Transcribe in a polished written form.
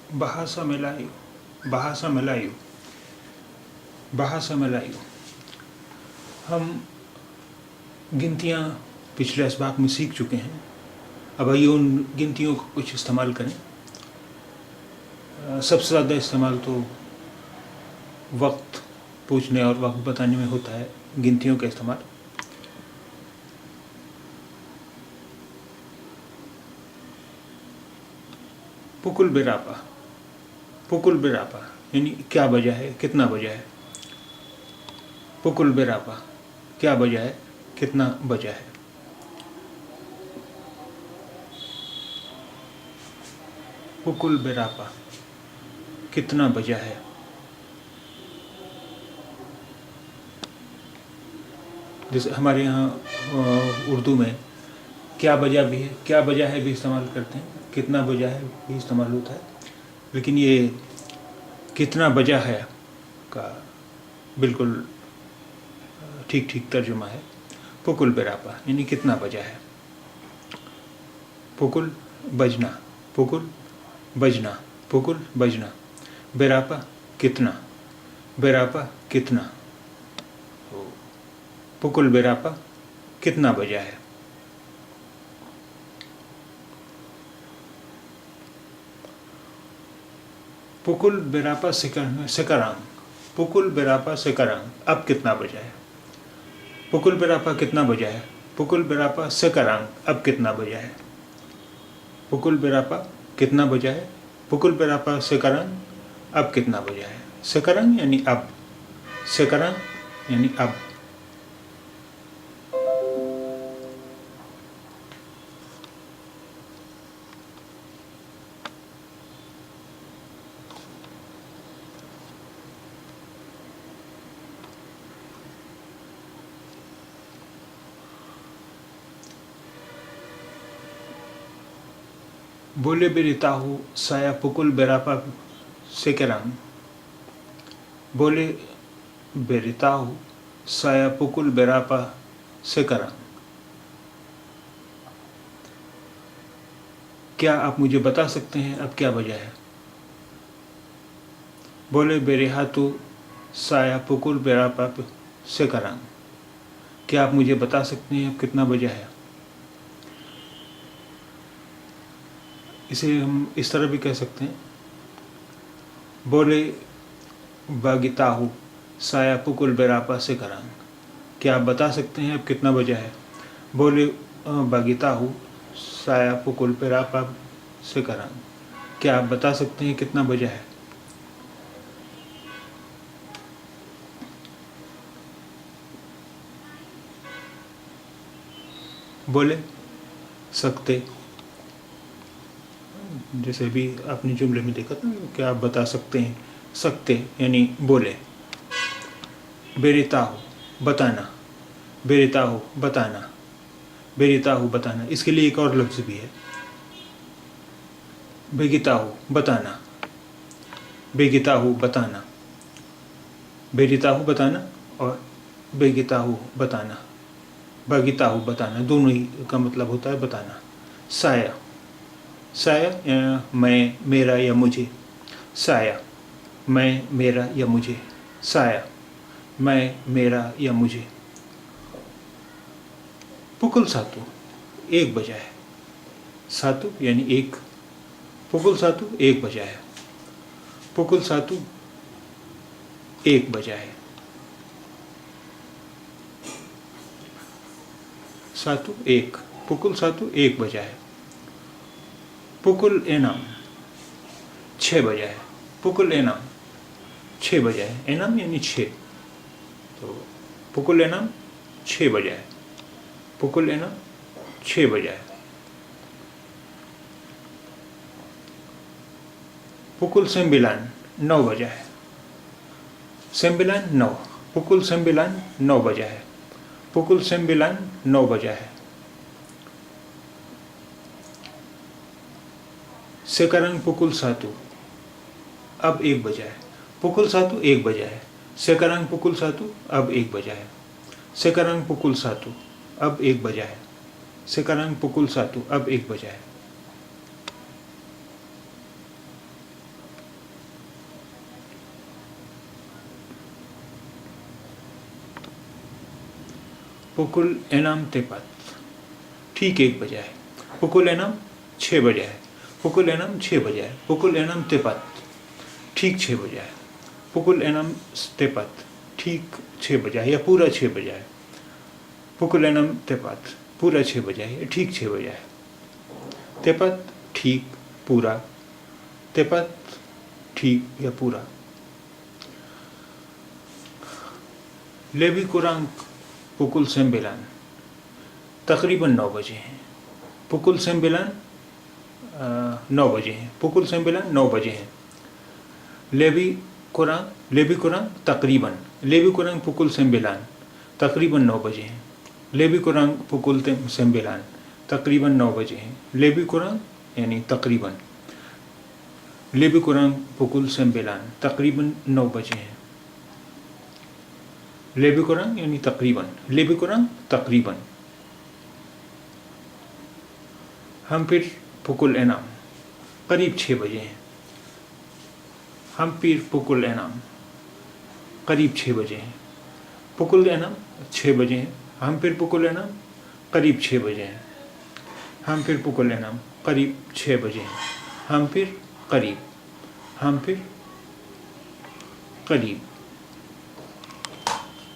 Bahasa Melayu, bahasa Melayu, bahasa Melayu। हम गिनतियाँ पिछले असबाक में सीख चुके हैं। अब आइए उन गिनतियों को कुछ इस्तेमाल करें। सबसे ज़्यादा इस्तेमाल तो वक्त पूछने और वक्त बताने में होता है, गिनतियों का इस्तेमाल। पुकुल बेरापा, पुकुल बेरापा यानी क्या बजा है, कितना बजा है। पुकुल बेरापा क्या बजा है, कितना बजा है। पुकुल बेरापा कितना बजा है। जैसे हमारे यहाँ उर्दू में क्या बजा भी है, क्या बजा है भी इस्तेमाल करते हैं, कितना बजा है भी इस्तेमाल होता है, लेकिन ये कितना बजा है का बिल्कुल ठीक ठीक तर्जुमा है। पुकुल बेरापा यानी कितना बजा है। पुकुल बजना, पुकुल बजना, पुकुल बजना। बेरापा कितना, बेरापा कितना। पुकुल बेरापा कितना बजा है। पुकुल बेरापा सेकारांग, पुकुल बेरापा सेकारांग अब कितना बजा है। पुकुल बेरापा कितना बजा है, पुकुल बेरापा सेकारांग अब कितना बजा है। पुकुल बेरापा कितना बजा है, पुकुल बेरापा सेकारांग अब कितना बजा है। सेकारांग यानी अब, सेकारांग यानी अब। बोले बेरिताहु saya pukul berapa sekarang. बोले बेरिताहु saya pukul berapa sekarang. क्या आप मुझे बता सकते हैं अब क्या बजा है। बोले बेरिहातु saya pukul berapa sekarang. क्या आप मुझे बता सकते हैं अब कितना बजा है। इसे हम इस तरह भी कह सकते हैं, बोले बागिताहु saya pukul berapa sekarang. क्या आप बता सकते हैं अब कितना बजा है। बोले बागिताहु saya pukul berapa sekarang. क्या आप बता सकते हैं कितना बजा है। बोले सकते, जैसे भी आपने जुमले में देखा था, क्या आप बता सकते हैं, सकते यानी बोले। बेरिताहु बताना, बेरिताहु बताना, बेरिताहु बताना। इसके लिए एक और लफ्ज़ भी है, बेगिताहु बताना, बेगिताहु बताना। बेरिताहु बताना और बेगिताहु बताना, बागिताहु बताना, दोनों ही का मतलब होता है बताना। साया, साया मैं, मेरा या मुझे। साया मैं, मेरा या मुझे। साया मैं, मेरा या मुझे। पुकुल सातु एक बजा है। सातु यानी एक, पुकुल सातु एक बजा है। पुकुल सातु एक बजा है। सातु एक, पुकुल सातु एक बजा है। पुकुल एनाम 6 बजा है। पुकुल एनाम 6 बजा है। एनाम यानी 6, तो पुकुल एनाम 6 बजा है। पुकुल एनाम 6 बजा है। पुकुल सेम्बिलान 9 बजा है। सेम्बिलान 9, पुकुल सेम्बिलान 9 बजा है। पुकुल सेम्बिलान 9 बजा है। सेकारंग पुकुल सातु अब 1 बजा है। पुकुल सातु 1 बजा है। सेकारंग पुकुल सातु अब 1 बजा है। सेकारंग पुकुल सातु अब 1 बजा है। सेकारंग पुकुल सातु अब 1 बजा है। pukul 6 tepat. ठीक 1 बजा है. Pukul 6 बजा है. Pukul 6 बजा है. Pukul 6 tepat. ठीक 6 बजा है. Pukul 6 tepat. ठीक 6 बजा है या पूरा 6 बजा है. Pukul 6 tepat. पूरा 6 बजा है या ठीक 6 बजा है. Tepat ठीक पूरा. Tepat ठीक या पूरा. Lebih kurang pukul 9. तकरीबन 9 बजे हैं. Pukul 9 9 बजे हैं. Pukul 9 9 बजे हैं. Lebih kurang तकरीबन. Lebih kurang pukul 9 तकरीबन 9 बजे हैं. Lebih kurang pukul 9 तकरीबन 9 बजे हैं. Lebih kurang यानी तकरीबन. Lebih kurang pukul 9 तकरीबन 9 बजे हैं. Lebih kurang यानी तकरीबन. Lebih kurang तकरीबन. Hampir pukul 6 करीब 6 बजे हैं. Hampir pukul 6 करीब 6 बजे हैं. Pukul 6 बजे हैं. Hampir pukul 6 करीब 6 बजे हैं. Hampir pukul 6 करीब 6 बजे हैं. Hampir करीब. Hampir करीब.